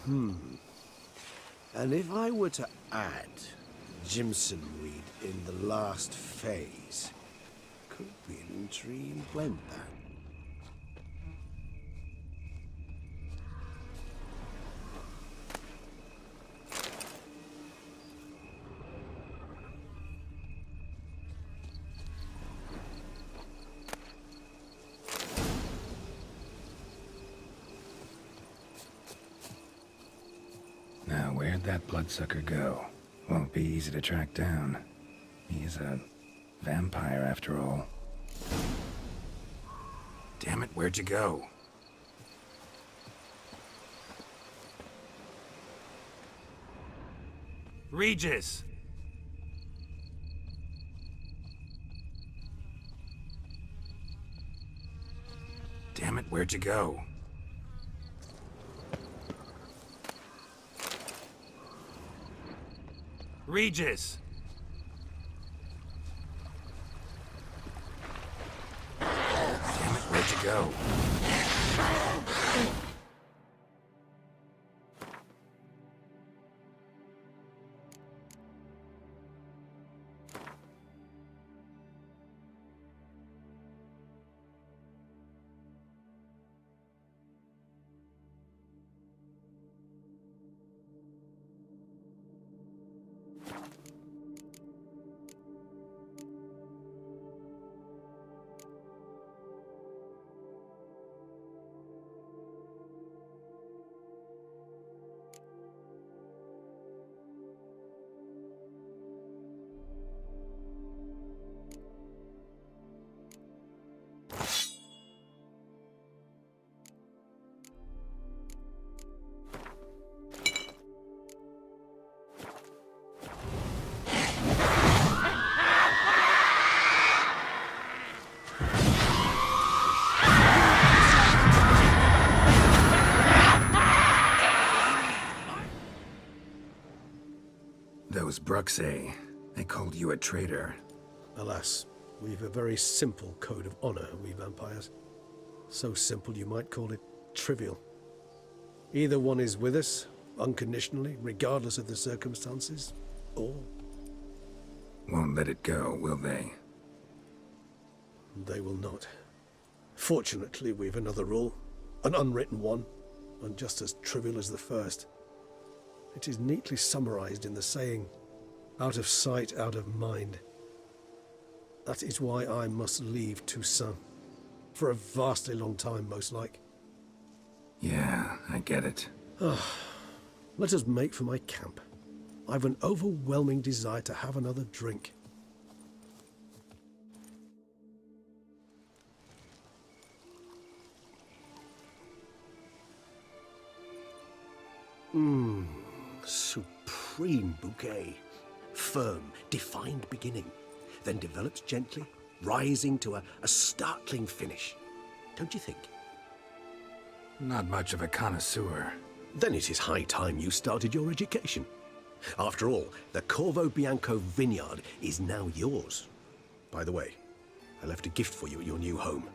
And if I were to add Jimson weed in the last phase, could be an intriguing blend that. Now, where'd that bloodsucker go? Won't be easy to track down. He's a vampire, after all. Damn it, where'd you go? Regis! Damn it, where'd you go? Regis! Damn it, where'd you go? Those Bruxay, they called you a traitor. Alas, we've a very simple code of honor, we vampires. So simple you might call it trivial. Either one is with us, unconditionally, regardless of the circumstances, or... Won't let it go, will they? They will not. Fortunately, we've another rule, an unwritten one, and just as trivial as the first. It is neatly summarized in the saying, out of sight, out of mind. That is why I must leave Toussaint. For a vastly long time, most like. Yeah, I get it. Let us make for my camp. I've an overwhelming desire to have another drink. Supreme bouquet. Firm, defined beginning, then develops gently, rising to a startling finish. Don't you think? Not much of a connoisseur. Then it is high time you started your education. After all, the Corvo Bianco vineyard is now yours. By the way, I left a gift for you at your new home,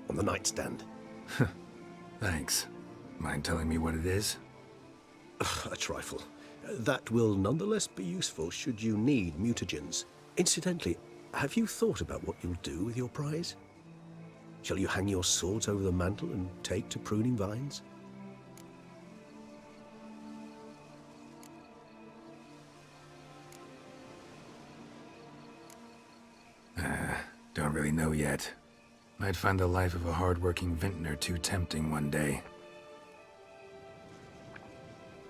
on the nightstand. Thanks. Mind telling me what it is? A trifle. That will nonetheless be useful should you need mutagens. Incidentally, have you thought about what you'll do with your prize? Shall you hang your swords over the mantle and take to pruning vines? Don't really know yet. Might find the life of a hard-working vintner too tempting one day.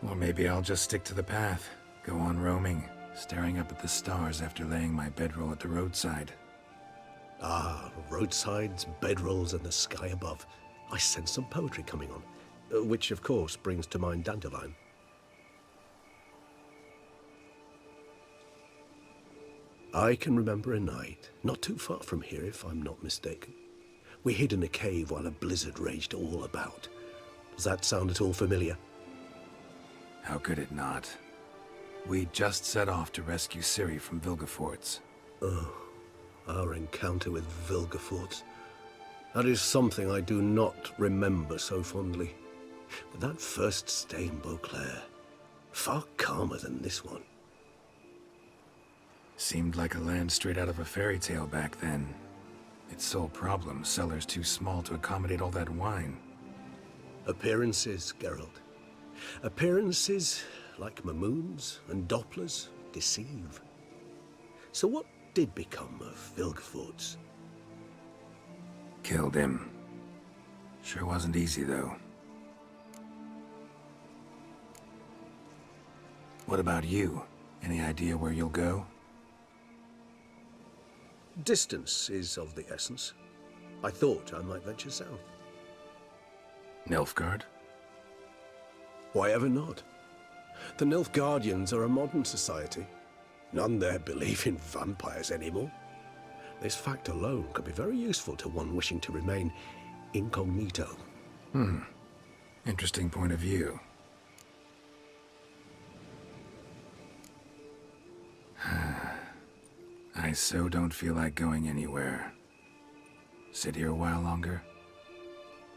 Or maybe I'll just stick to the path, go on roaming, staring up at the stars after laying my bedroll at the roadside. Ah, roadsides, bedrolls, and the sky above. I sense some poetry coming on, which of course brings to mind Dandelion. I can remember a night, not too far from here if I'm not mistaken. We hid in a cave while a blizzard raged all about. Does that sound at all familiar? How could it not? We just set off to rescue Ciri from Vilgefortz. Oh, our encounter with Vilgefortz. That is something I do not remember so fondly. But that first stay in Beauclair, far calmer than this one. Seemed like a land straight out of a fairy tale back then. Its sole problem, cellars too small to accommodate all that wine. Appearances, Geralt. Appearances, like Mamoons and Dopplers, deceive. So what did become of Vilgefortz? Killed him. Sure wasn't easy, though. What about you? Any idea where you'll go? Distance is of the essence. I thought I might venture south. Nilfgaard? Why ever not? The Nilfgaardians are a modern society. None there believe in vampires anymore. This fact alone could be very useful to one wishing to remain incognito. Interesting point of view. I so don't feel like going anywhere. Sit here a while longer?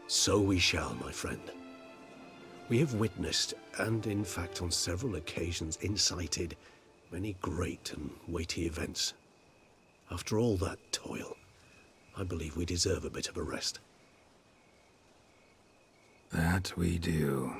So we shall, my friend. We have witnessed, and in fact on several occasions incited, many great and weighty events. After all that toil, I believe we deserve a bit of a rest. That we do.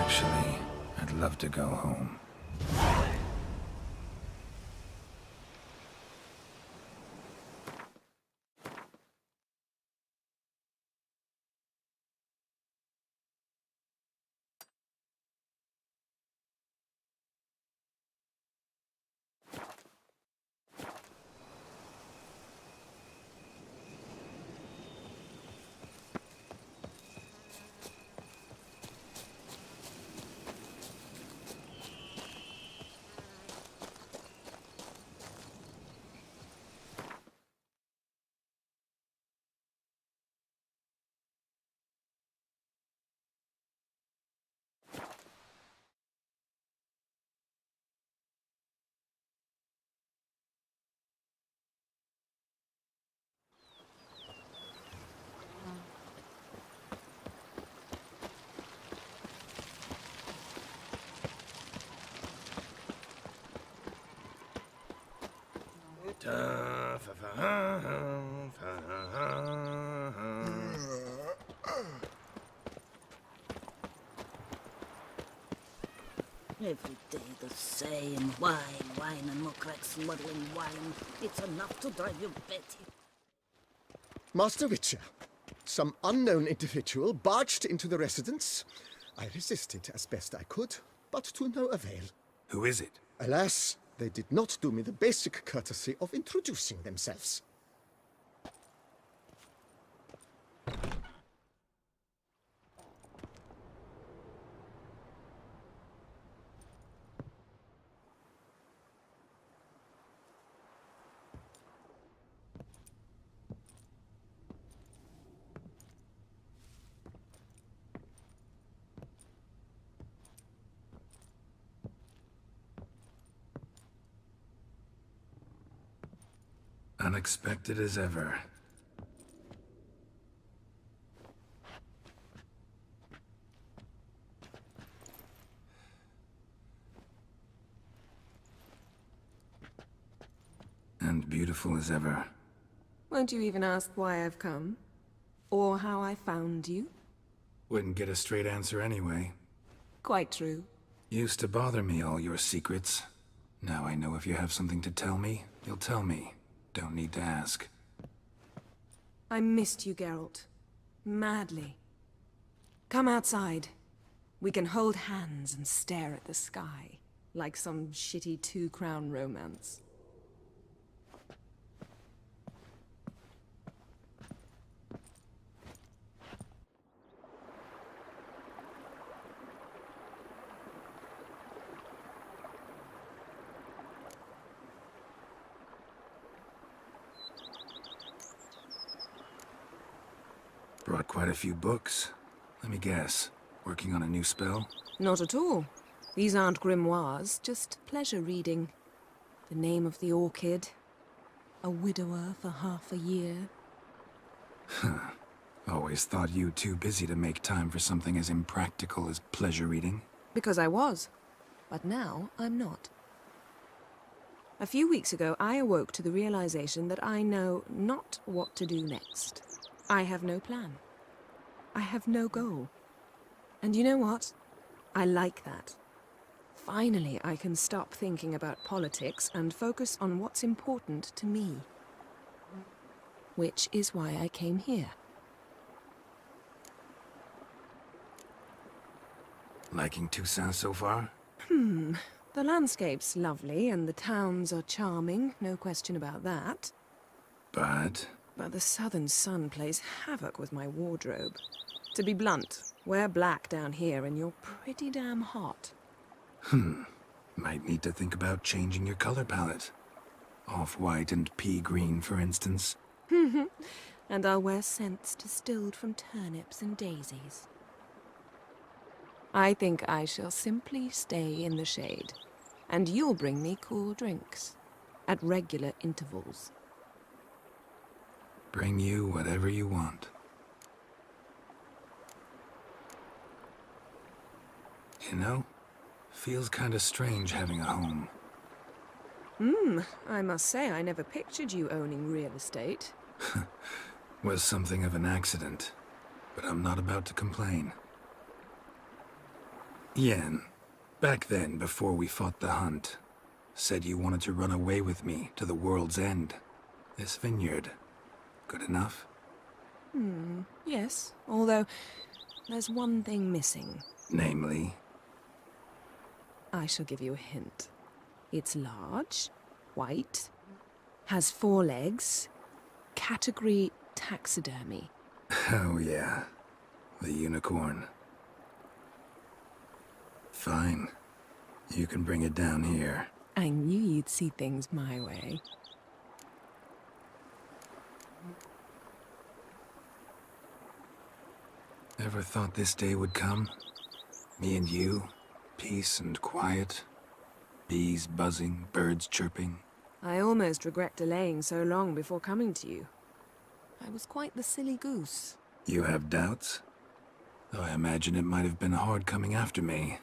Actually, I'd love to go home. Every day the same. Wine, and more cracks muddling wine. It's enough to drive you batty. Master Witcher, some unknown individual barged into the residence. I resisted as best I could, but to no avail. Who is it? Alas, they did not do me the basic courtesy of introducing themselves. Unexpected as ever. And beautiful as ever. Won't you even ask why I've come? Or how I found you? Wouldn't get a straight answer anyway. Quite true. Used to bother me, all your secrets. Now I know if you have something to tell me, you'll tell me. Don't need to ask. I missed you, Geralt. Madly. Come outside. We can hold hands and stare at the sky, like some shitty two-crown romance. Brought quite a few books. Let me guess. Working on a new spell? Not at all. These aren't grimoires, just pleasure reading. The Name of the Orchid. A widower for half a year. Always thought you too busy to make time for something as impractical as pleasure reading. Because I was. But now I'm not. A few weeks ago, I awoke to the realization that I know not what to do next. I have no plan. I have no goal. And you know what? I like that. Finally, I can stop thinking about politics and focus on what's important to me. Which is why I came here. Liking Toussaint so far? The landscape's lovely and the towns are charming, no question about that. But the southern sun plays havoc with my wardrobe. To be blunt, wear black down here and you're pretty damn hot. might need to think about changing your color palette. Off-white and pea green, for instance. And I'll wear scents distilled from turnips and daisies. I think I shall simply stay in the shade, and you'll bring me cool drinks, at regular intervals. Bring you whatever you want. You know, feels kinda strange having a home. I must say I never pictured you owning real estate. Was something of an accident, but I'm not about to complain. Yen, back then, before we fought the hunt, said you wanted to run away with me to the world's end. This vineyard, good enough? Yes, although there's one thing missing. Namely? I shall give you a hint. It's large, white, has 4 legs, category taxidermy. Oh yeah, the unicorn. Fine. You can bring it down here. I knew you'd see things my way. Ever thought this day would come? Me and you, peace and quiet. Bees buzzing, birds chirping. I almost regret delaying so long before coming to you. I was quite the silly goose. You have doubts? Though I imagine it might have been hard coming after me.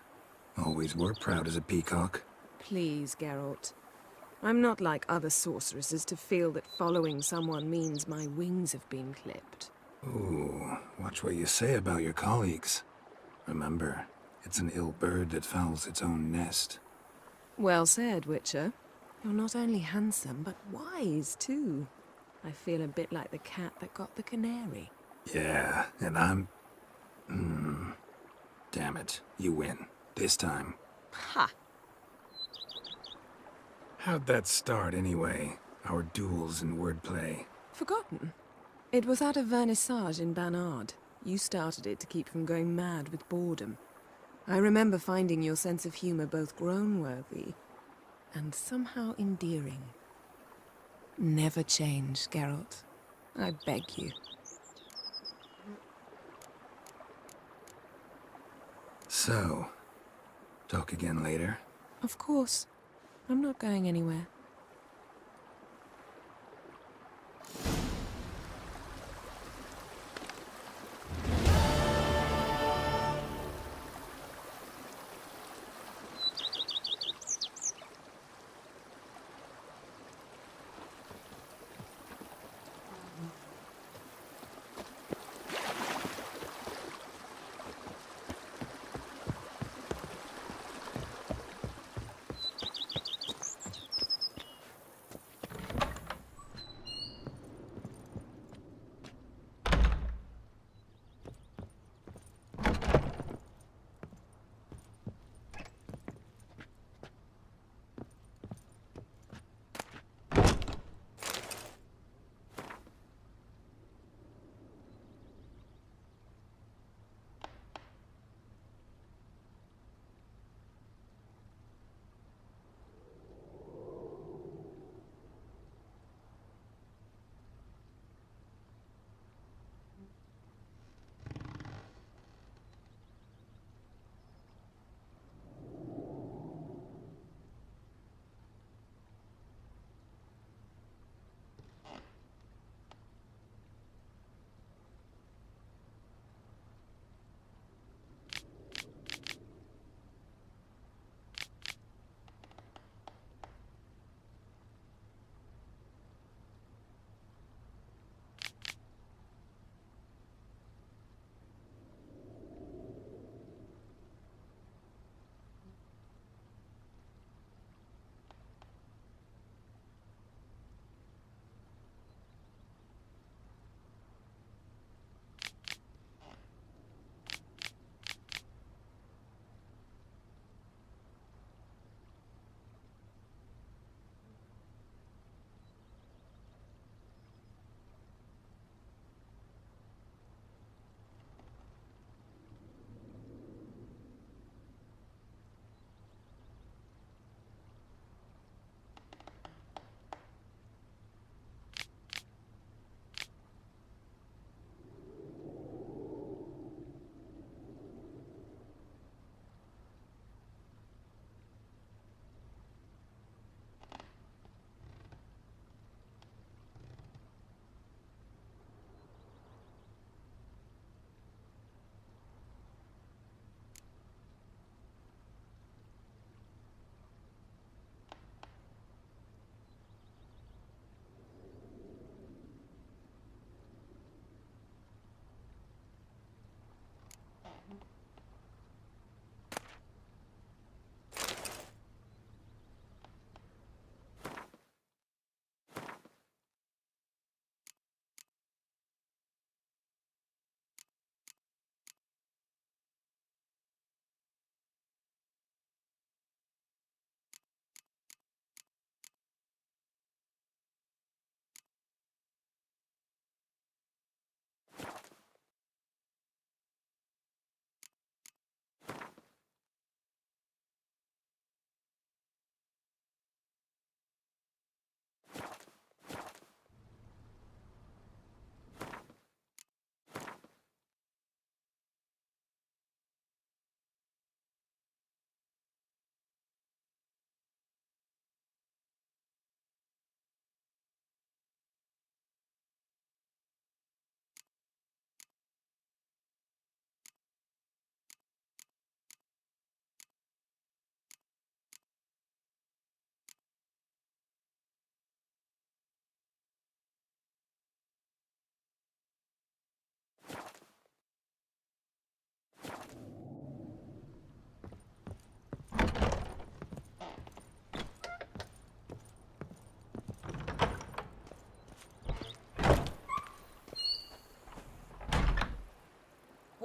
Always were proud as a peacock. Please, Geralt. I'm not like other sorceresses to feel that following someone means my wings have been clipped. Ooh, watch what you say about your colleagues. Remember, it's an ill bird that fouls its own nest. Well said, Witcher. You're not only handsome, but wise, too. I feel a bit like the cat that got the canary. Yeah, and I'm... Damn it, you win. This time. Ha! How'd that start, anyway? Our duels and wordplay. Forgotten. It was at a vernissage in Banard. You started it to keep from going mad with boredom. I remember finding your sense of humor both groan-worthy and somehow endearing. Never change, Geralt. I beg you. So, talk again later? Of course. I'm not going anywhere.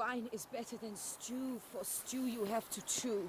wine is better than stew, for stew you have to chew.